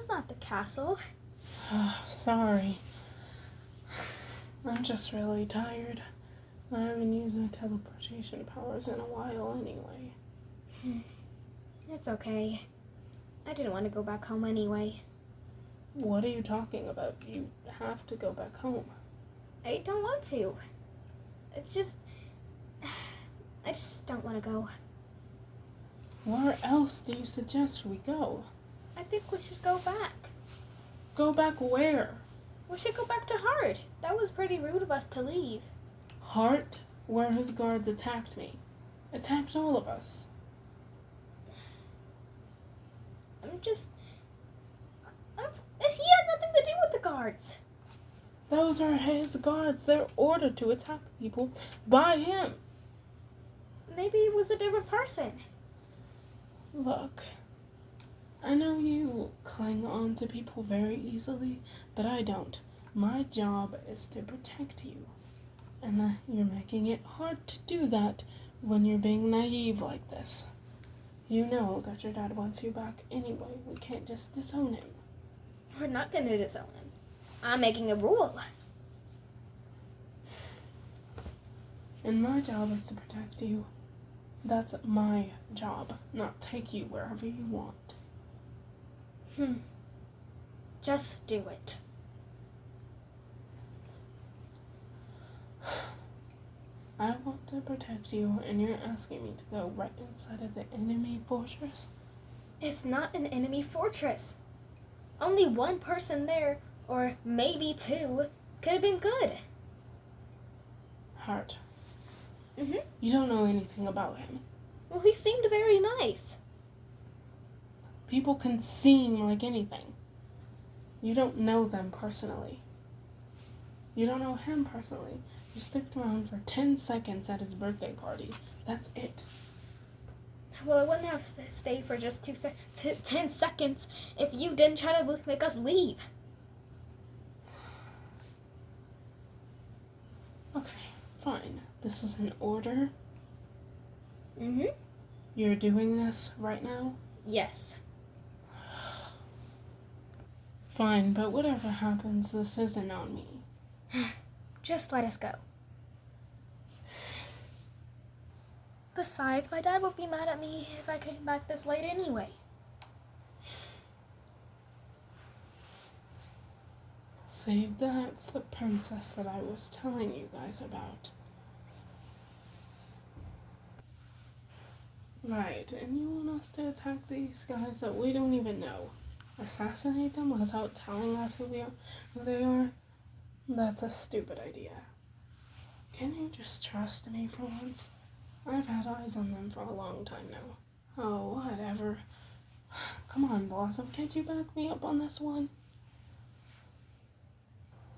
was not the castle. Sorry. I'm just really tired. I haven't used my teleportation powers in a while anyway. It's okay. I didn't want to go back home anyway. What are you talking about? You have to go back home. I don't want to. It's just... I just don't want to go. Where else do you suggest we go? I think we should go back. Go back where? We should go back to Hart. That was pretty rude of us to leave. Hart, where his guards attacked me. Attacked all of us. He had nothing to do with the guards. Those are his guards. They're ordered to attack people by him. Maybe it was a different person. Look, I know you cling on to people very easily, but I don't. My job is to protect you. And you're making it hard to do that when you're being naive like this. You know that your dad wants you back anyway. We can't just disown him. We're not going to disown him. I'm making a rule. And my job is to protect you. That's my job, not take you wherever you want. Just do it. I want to protect you, and you're asking me to go right inside of the enemy fortress? It's not an enemy fortress. Only one person there, or maybe two, could have been good. Hart. You don't know anything about him. Well, he seemed very nice. People can seem like anything. You don't know them personally. You don't know him personally. You sticked around for 10 seconds at his birthday party. That's it. Well, I wouldn't have stayed for just 10 seconds if you didn't try to make us leave. Okay, fine. This is an order? Mm-hmm. You're doing this right now? Yes. Fine, but whatever happens, this isn't on me. Just let us go. Besides, my dad would be mad at me if I came back this late anyway. See, that's the princess that I was telling you guys about. Right, and you want us to attack these guys that we don't even know? Assassinate them without telling us who they are? That's a stupid idea. Can you just trust me for once? I've had eyes on them for a long time now. Oh, whatever. Come on, Blossom, can't you back me up on this one?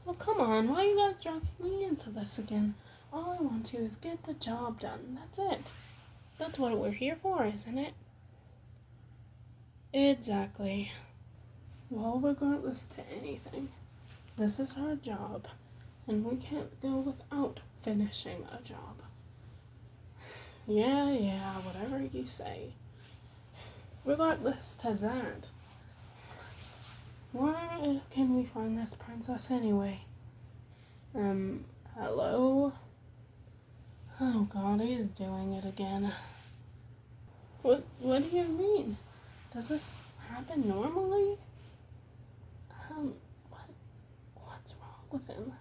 Well, come on, why are you guys dragging me into this again? All I want to is get the job done. That's it. That's what we're here for, isn't it? Exactly. Well, regardless to anything, this is our job, and we can't go without finishing a job. Yeah, whatever you say. Regardless to that, where can we find this princess anyway? Hello? Oh god, he's doing it again. What do you mean? Does this happen normally? What's wrong with him?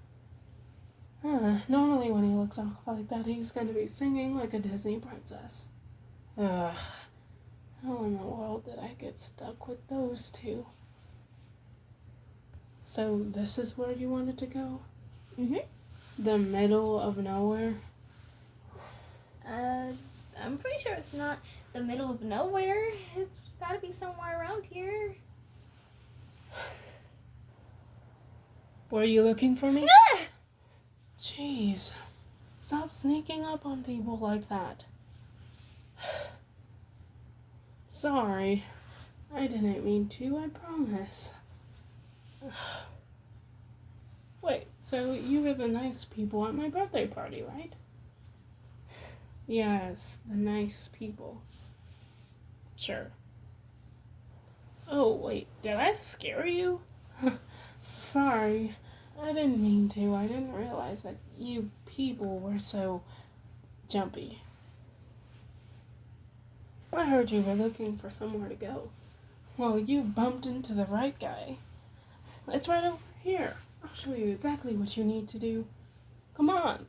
Normally when he looks off like that, he's gonna be singing like a Disney princess. How in the world did I get stuck with those two? So this is where you wanted to go? The middle of nowhere? I'm pretty sure it's not the middle of nowhere. It's gotta be somewhere around here. Were you looking for me? Jeez. Stop sneaking up on people like that. Sorry. I didn't mean to, I promise. Wait, so you were the nice people at my birthday party, right? Yes, the nice people. Sure. Oh, wait, did I scare you? Sorry, I didn't mean to. I didn't realize that you people were so jumpy. I heard you were looking for somewhere to go. Well, you bumped into the right guy. It's right over here. I'll show you exactly what you need to do. Come on.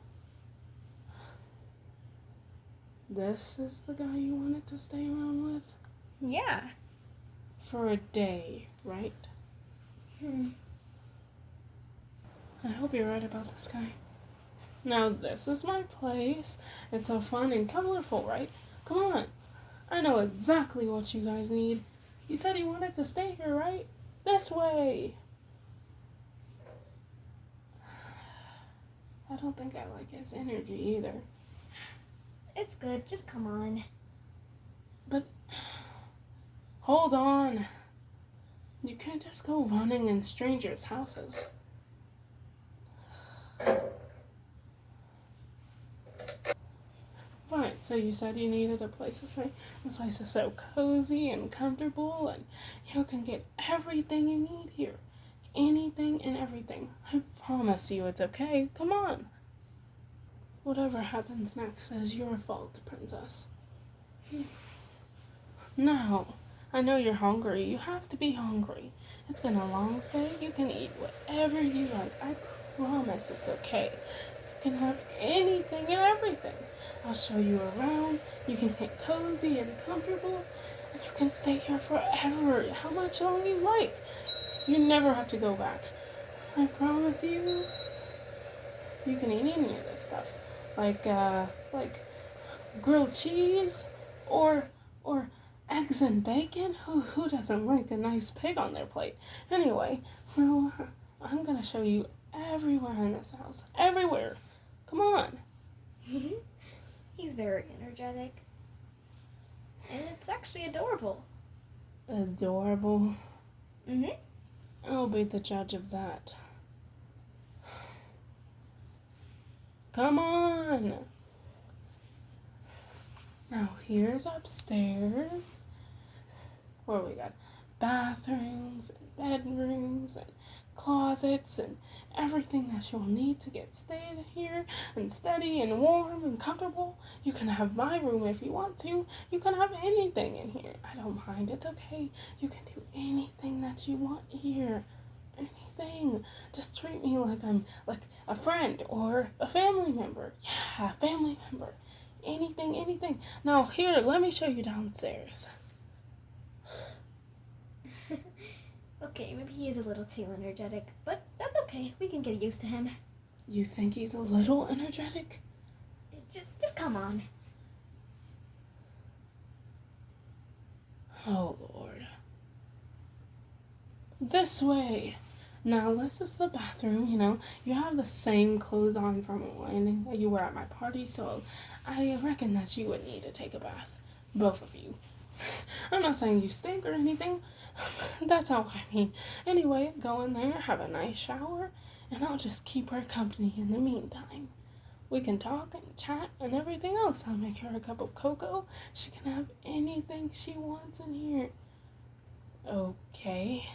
This is the guy you wanted to stay around with? Yeah. For a day, right? I hope you're right about this guy. Now, this is my place. It's so fun and colorful, right? Come on. I know exactly what you guys need. You said you wanted to stay here, right? This way. I don't think I like his energy either. It's good. Just come on. But hold on. You can't just go running in strangers' houses. Right, so you said you needed a place to stay. This place is so cozy and comfortable, and you can get everything you need here. Anything and everything. I promise you it's okay. Come on. Whatever happens next is your fault, Princess. Now, I know you're hungry. You have to be hungry. It's been a long stay. You can eat whatever you like. I promise it's okay. You can have anything and everything. I'll show you around. You can get cozy and comfortable. And you can stay here forever. How much longer you like. You never have to go back. I promise you. You can eat any of this stuff. Like grilled cheese or eggs and bacon. Who doesn't like a nice pig on their plate? Anyway, so I'm gonna show you everywhere in this house. Everywhere. Come on. He's very energetic. And it's actually adorable. Adorable. Mhm. I'll be the judge of that. Come on. Now here's upstairs where we got bathrooms and bedrooms and closets and everything that you'll need to get stayed here and steady and warm and comfortable. You can have my room if you want to. You can have anything in here. I don't mind. It's okay. You can do anything that you want here. Anything. Just treat me like I'm like a friend or a family member. Yeah, a family member. Anything. Now here, let me show you downstairs. Okay, maybe he is a little too energetic, but that's okay. We can get used to him. You think he's a little energetic? Just come on. Oh, Lord. This way. Now, this is the bathroom, You have the same clothes on from when you were at my party, so I reckon that you would need to take a bath. Both of you. I'm not saying you stink or anything. That's not what I mean. Anyway, go in there, have a nice shower, and I'll just keep her company in the meantime. We can talk and chat and everything else. I'll make her a cup of cocoa. She can have anything she wants in here. Okay.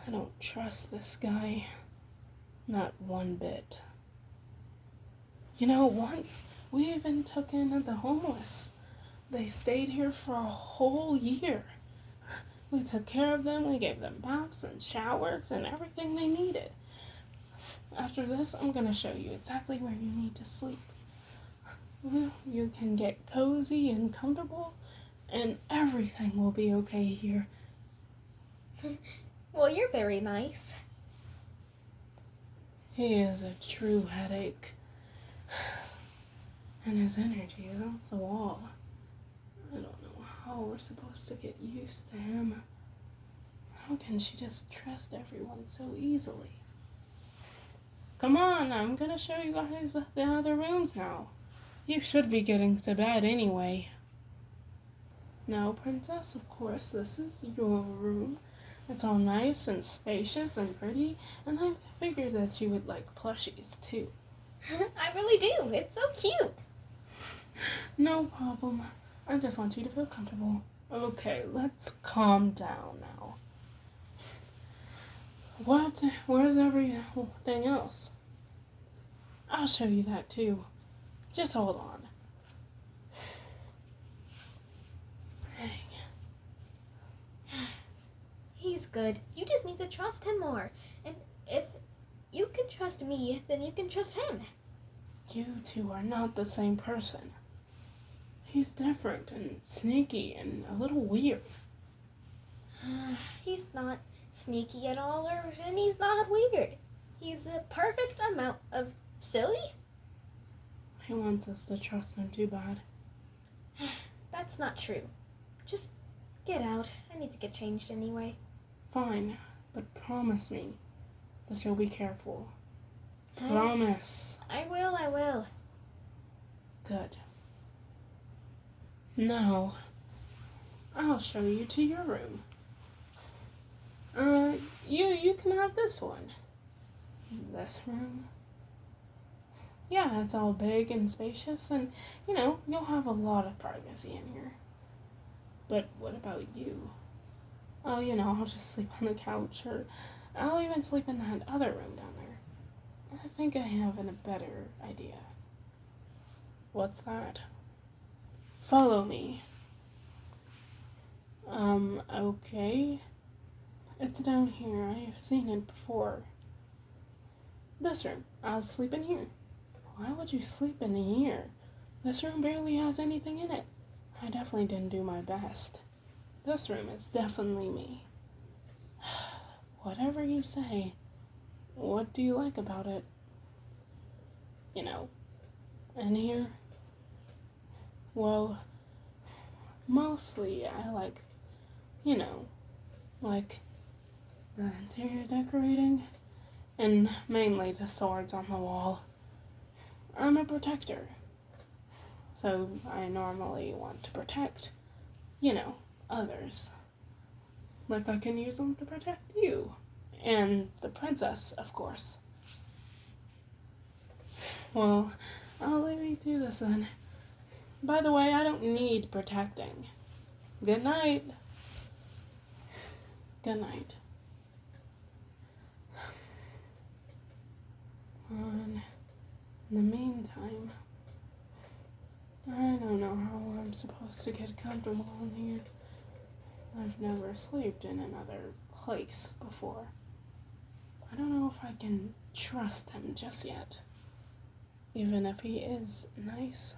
I don't trust this guy. Not one bit. Once we even took in the homeless. They stayed here for a whole year. We took care of them. We gave them baths and showers and everything they needed. After this, I'm going to show you exactly where you need to sleep. You can get cozy and comfortable, and everything will be okay here. Well, you're very nice. He is a true headache. And his energy is off the wall. I don't know how we're supposed to get used to him. How can she just trust everyone so easily? Come on, I'm gonna show you guys the other rooms now. You should be getting to bed anyway. Now, Princess, of course, this is your room. It's all nice and spacious and pretty, and I figured that you would like plushies too. I really do. It's so cute. No problem. I just want you to feel comfortable. Okay, let's calm down now. What? Where's everything else? I'll show you that too. Just hold on. He's good. You just need to trust him more. And if you can trust me, then you can trust him. You two are not the same person. He's different and sneaky and a little weird. He's not sneaky at all, and he's not weird. He's a perfect amount of silly. He wants us to trust him too bad. That's not true. Just get out. I need to get changed anyway. Fine, but promise me that you'll be careful. Promise. I will. Good. Now, I'll show you to your room. You can have this one. This room. Yeah, it's all big and spacious, and, you'll have a lot of privacy in here. But what about you? Oh, I'll just sleep on the couch, or I'll even sleep in that other room down there. I think I have a better idea. What's that? Follow me. Okay. It's down here. I have seen it before. This room. I'll sleep in here. Why would you sleep in here? This room barely has anything in it. I definitely didn't do my best. This room is definitely me. Whatever you say. What do you like about it? In here? Well, mostly I like, like the interior decorating, and mainly the swords on the wall. I'm a protector, so I normally want to protect, others. Like I can use them to protect you, and the princess, of course. Well, I'll leave you to this then. By the way, I don't need protecting. Good night. Good night. In the meantime, I don't know how I'm supposed to get comfortable in here. I've never slept in another place before. I don't know if I can trust him just yet, even if he is nice.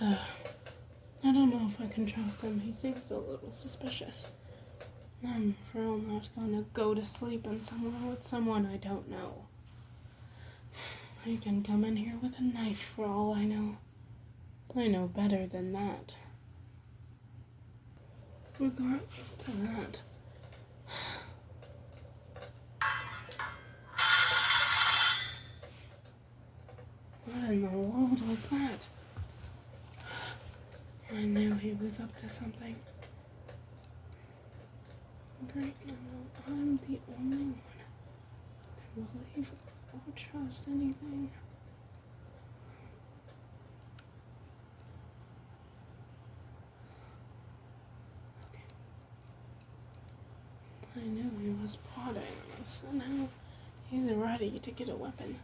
I don't know if I can trust him. He seems a little suspicious. I'm for real not gonna go to sleep in somewhere with someone I don't know. He can come in here with a knife for all I know. I know better than that. Regardless to that. What in the world was that? I knew he was up to something. Great, now I'm the only one who can believe or trust anything. Okay. I knew he was plotting this, and now he's ready to get a weapon.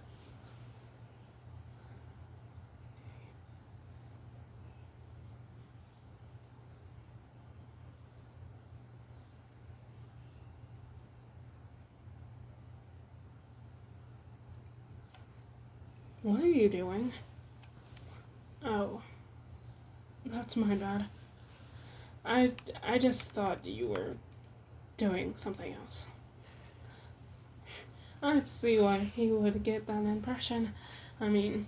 What are you doing? Oh, that's my bad. I just thought you were doing something else. I'd see why he would get that impression. I mean,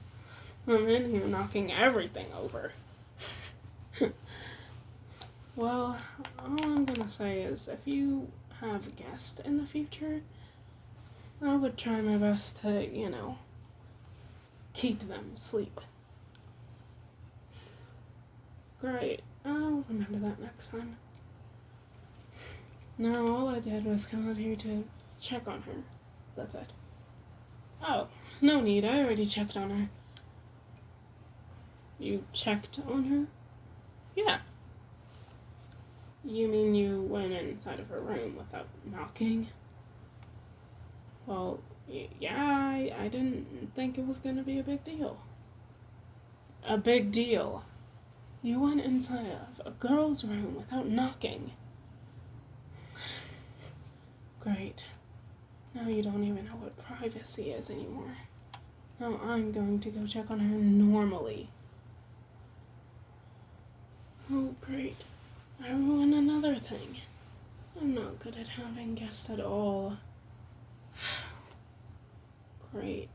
I'm in here knocking everything over. Well, all I'm gonna say is if you have guests in the future, I would try my best to, keep them asleep. great. I'll remember that next time. No, all I did was come out here to check on her. That's it. Oh, no need. I already checked on her. You checked on her? Yeah. You mean you went inside of her room without knocking? Well, yeah, I didn't think it was gonna be a big deal. A big deal? You went inside of a girl's room without knocking. Great. Now you don't even know what privacy is anymore. Now I'm going to go check on her normally. Oh, great. I ruined another thing. I'm not good at having guests at all. Great.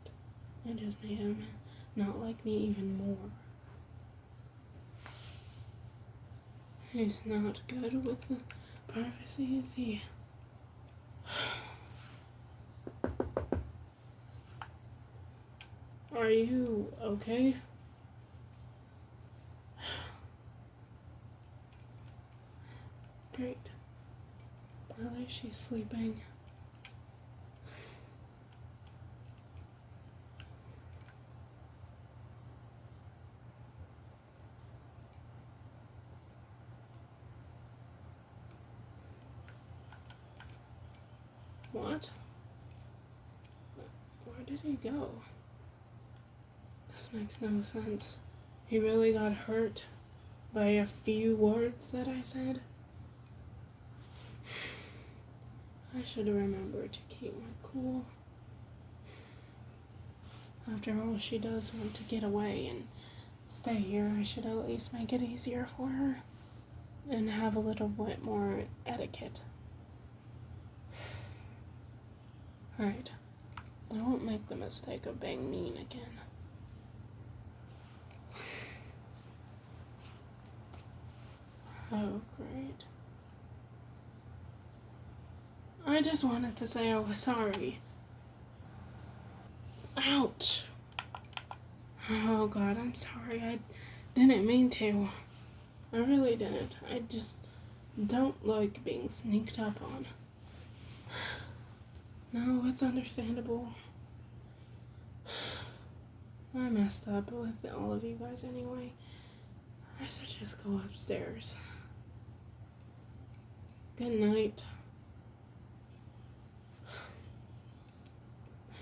I just made him not like me even more. He's not good with the privacy, is he? Are you okay? Great. At least she's sleeping. What? Where did he go? This makes no sense. He really got hurt by a few words that I said? I should remember to keep my cool. After all, she does want to get away and stay here. I should at least make it easier for her and have a little bit more etiquette. Right. I won't make the mistake of being mean again. Oh, great. I just wanted to say I was sorry. Ouch. Oh God, I'm sorry. I didn't mean to. I really didn't. I just don't like being sneaked up on. No, it's understandable. I messed up with all of you guys anyway. I should just go upstairs. Good night.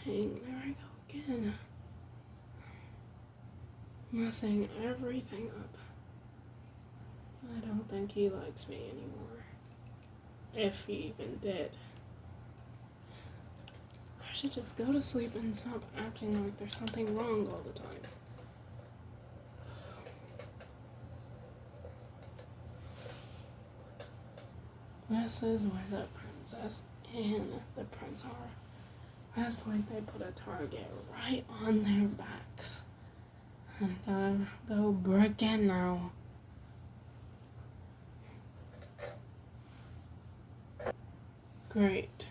Dang, there I go again. Messing everything up. I don't think he likes me anymore. If he even did. I should just go to sleep and stop acting like there's something wrong all the time. This is where the princess and the prince are. It's like they put a target right on their backs. I gotta go break in now. Great.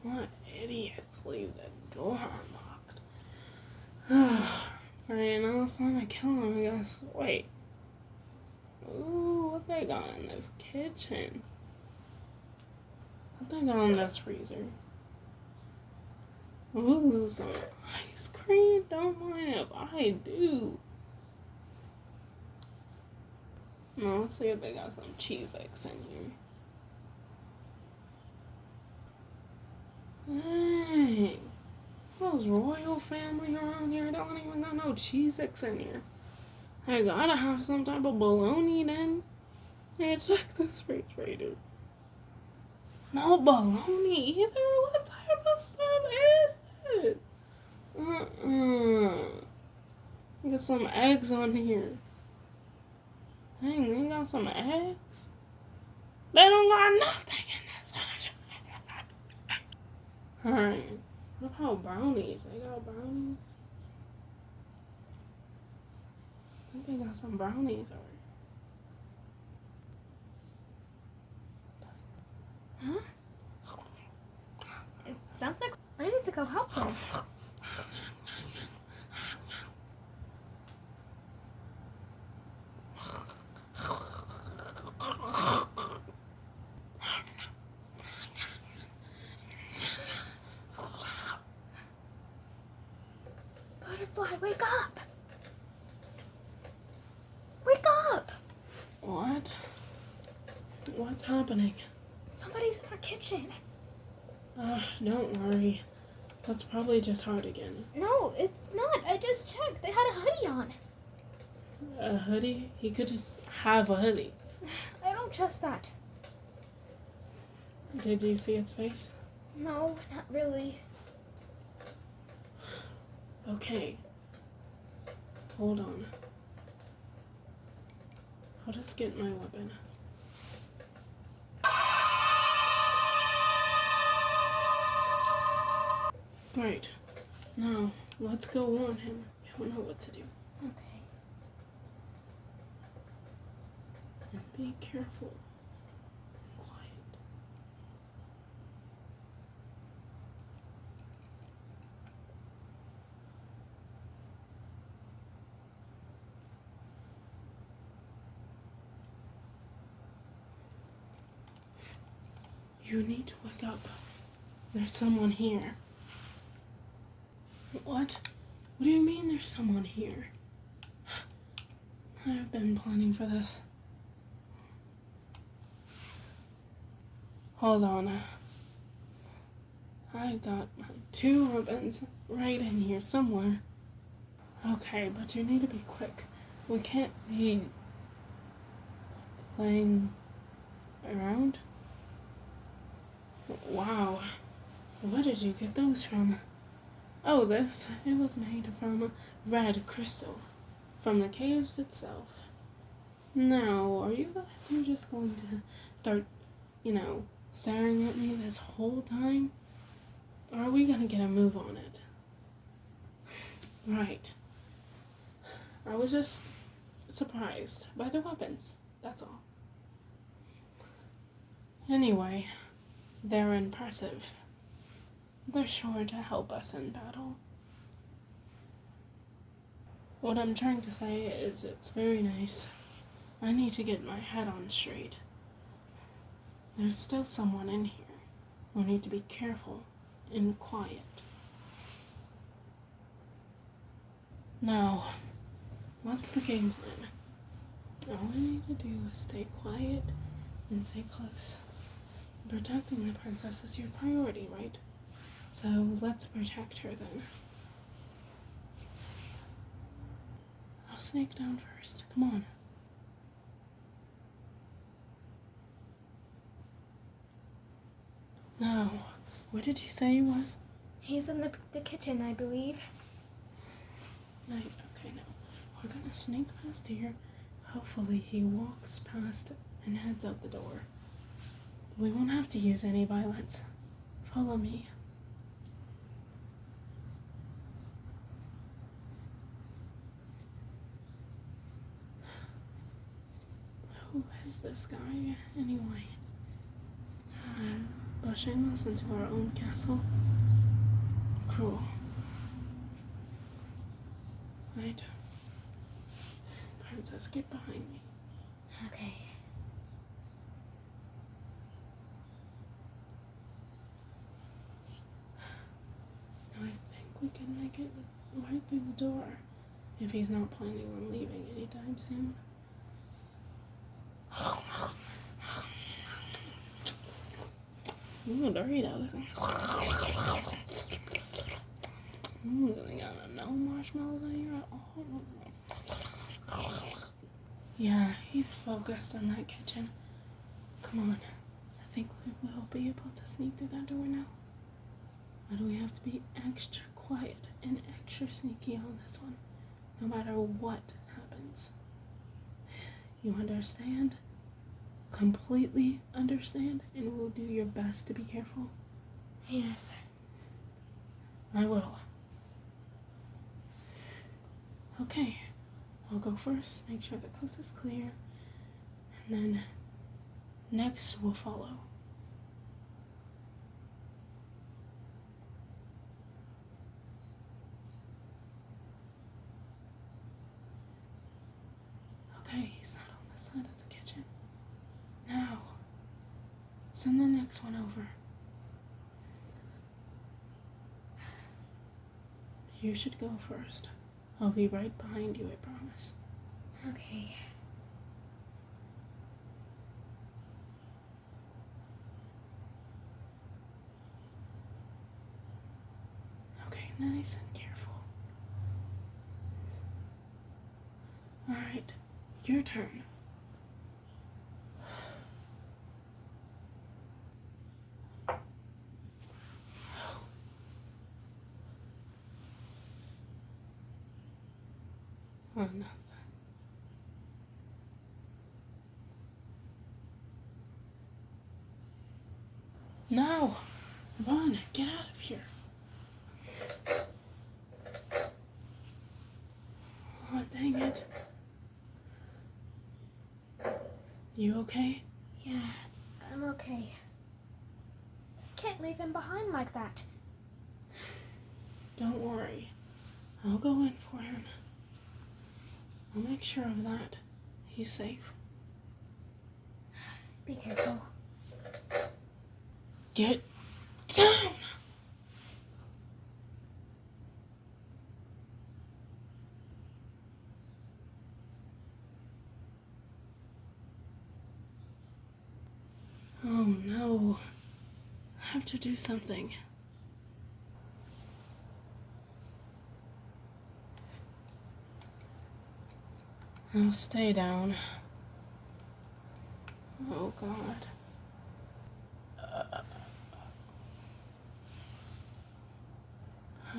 What idiots leave the door unlocked? Right, now it's time to kill him, I guess. Wait. Ooh, what they got in this kitchen? What they got in this freezer? Ooh, some ice cream? Don't mind if I do. Now, let's see if they got some Cheez-Its in here. Dang. Those royal family around here don't even got no Cheez-Its in here. I gotta have some type of bologna then. Hey, check this refrigerator. No bologna either? What type of stuff is this? Get some eggs on here. Dang, they got some eggs? They don't got nothing in this. Alright. What about brownies? They got brownies? I think they got some brownies already. Huh? It sounds like I need to go help them. Butterfly, wake up! Wake up! What? What's happening? Somebody's in our kitchen. Don't worry. That's probably just hard again. No, it's not. I just checked. They had a hoodie on. A hoodie? He could just have a hoodie. I don't trust that. Did you see its face? No, not really. Okay. Hold on. I'll just get my weapon. Right. Now, let's go warn him. He'll know what to do. Okay. And be careful. Quiet. You need to wake up. There's someone here. What? What do you mean there's someone here? I've been planning for this. Hold on. I got my 2 ribbons right in here somewhere. Okay, but you need to be quick. We can't be playing around. Wow. Where did you get those from? Oh, it was made from red crystal. From the caves itself. Now, are you just going to start, staring at me this whole time? Or are we gonna get a move on it? Right. I was just surprised by the weapons, that's all. Anyway, they're impressive. They're sure to help us in battle. What I'm trying to say is it's very nice. I need to get my head on straight. There's still someone in here. We need to be careful and quiet. Now, what's the game plan? All we need to do is stay quiet and stay close. Protecting the princess is your priority, right? So let's protect her then. I'll sneak down first. Come on. Now, where did you say he was? He's in the kitchen, I believe. Right, okay, now. We're gonna sneak past here. Hopefully he walks past and heads out the door. We won't have to use any violence. Follow me. Who is this guy, anyway? Pushing us into our own castle? Cruel. Right. Princess, get behind me. Okay. I think we can make it right through the door. If he's not planning on leaving anytime soon. Ooh, Doritos. They got no marshmallows in here at all. Yeah, he's focused on that kitchen. Come on. I think we will be able to sneak through that door now. But we have to be extra quiet and extra sneaky on this one, no matter what happens. You understand? Completely understand, and will do your best to be careful? Yes. I will. Okay, I'll go first, make sure the coast is clear, and then next we'll follow. Okay, he's not on the side of the kitchen. Now, send the next one over. You should go first. I'll be right behind you, I promise. Okay. Okay, nice and careful. Alright, your turn. Oh, nothing. No! Run! Get out of here! Oh, dang it. You okay? Yeah, I'm okay. I can't leave him behind like that. Don't worry. I'll go in for him. I'll make sure of that. He's safe. Be careful. Get down! Oh no. I have to do something. I'll stay down. Oh God.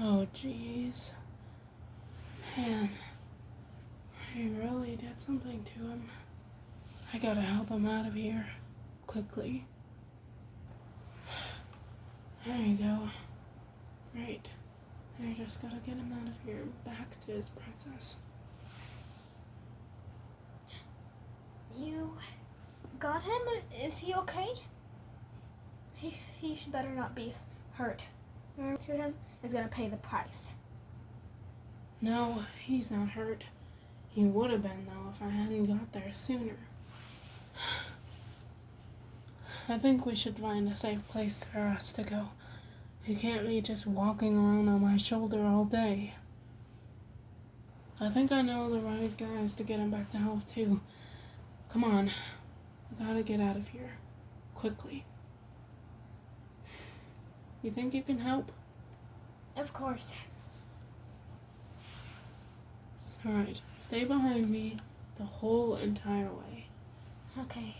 Oh jeez. Man, I really did something to him. I gotta help him out of here. Quickly. There you go. Great. I just gotta get him out of here and back to his princess. You got him? Is he okay? He should better not be hurt. Whoever to him is gonna pay the price. No, he's not hurt. He would have been, though, if I hadn't got there sooner. I think we should find a safe place for us to go. He can't be just walking around on my shoulder all day. I think I know the right guys to get him back to health, too. Come on. We gotta get out of here. Quickly. You think you can help? Of course. Alright, stay behind me the whole entire way. Okay.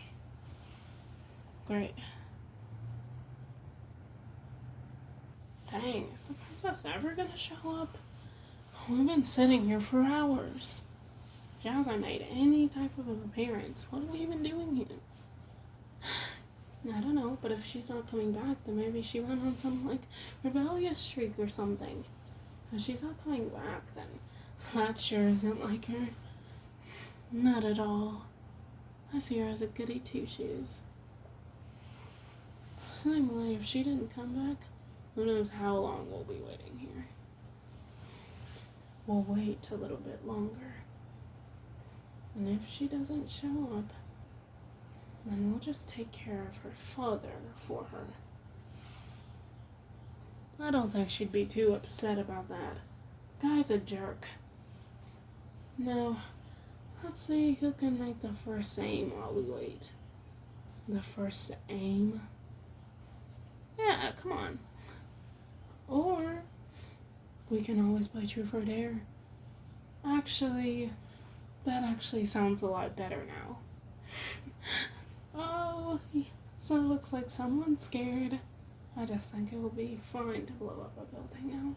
Great. Dang, is the princess ever gonna show up? We've been sitting here for hours. She hasn't made any type of appearance. What are we even doing here? I don't know, but if she's not coming back, then maybe she went on some, rebellious streak or something. If she's not coming back, then that sure isn't like her. Not at all. I see her as a goody two-shoes. Same way, if she didn't come back, who knows how long we'll be waiting here. We'll wait a little bit longer. And if she doesn't show up, then we'll just take care of her father for her. I don't think she'd be too upset about that. The guy's a jerk. Now, let's see who can make the first aim while we wait. The first aim? Yeah, come on. Or we can always play truth or dare. Actually, that actually sounds a lot better now. Oh, so it looks like someone's scared. I just think it will be fine to blow up a building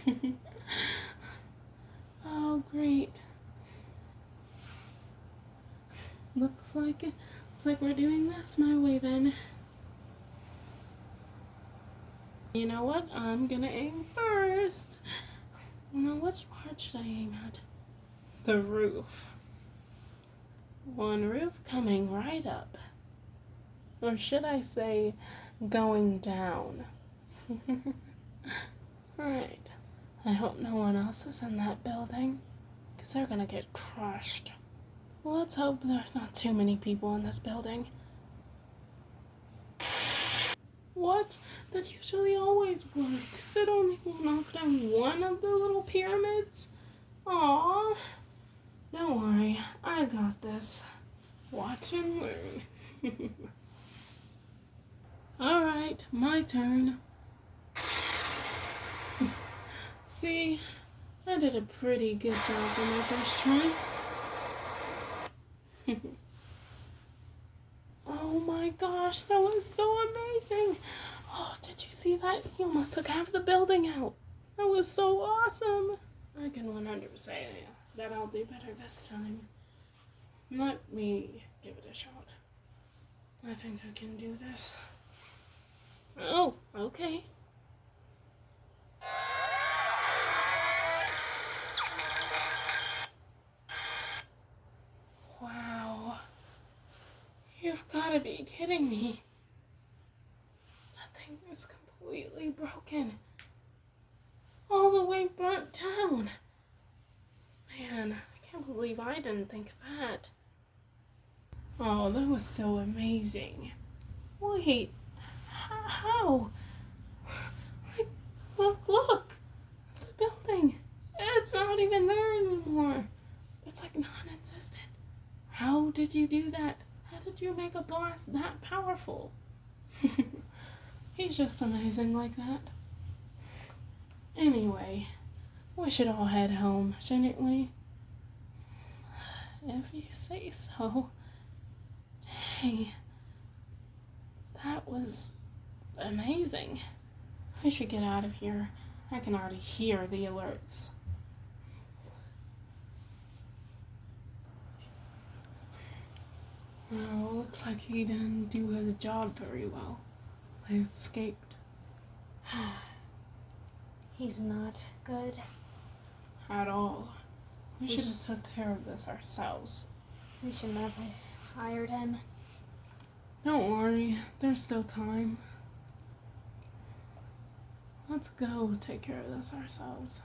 now. Oh, great. Looks like we're doing this my way then. You know what? I'm gonna aim first. Now, which part should I aim at? The roof. One roof coming right up. Or should I say, going down? Alright. I hope no one else is in that building, because they're gonna get crushed. Well, let's hope there's not too many people in this building. What? That usually always works. It only will knock down one of the little pyramids. Aw. Don't worry, I got this. Watch and learn. Alright, my turn. See, I did a pretty good job for my first try. Oh my gosh, that was so amazing. Oh, did you see that? He almost took half the building out. That was so awesome. I can 100% say that I'll do better this time. Let me give it a shot. I think I can do this. Oh, okay. Wow. You've got to be kidding me. That thing is completely broken. All the way burnt down. Man, I can't believe I didn't think of that. Oh, that was so amazing. Wait, how? Look, the building. It's not even there anymore. It's like non-existent. How did you do that? How did you make a blast that powerful? He's just amazing like that. Anyway, we should all head home, shouldn't we? If you say so. Dang, that was amazing. We should get out of here. I can already hear the alerts. Oh, looks like he didn't do his job very well. They escaped. He's not good. At all. We should have took care of this ourselves. We should never have hired him. Don't worry, there's still time. Let's go take care of this ourselves.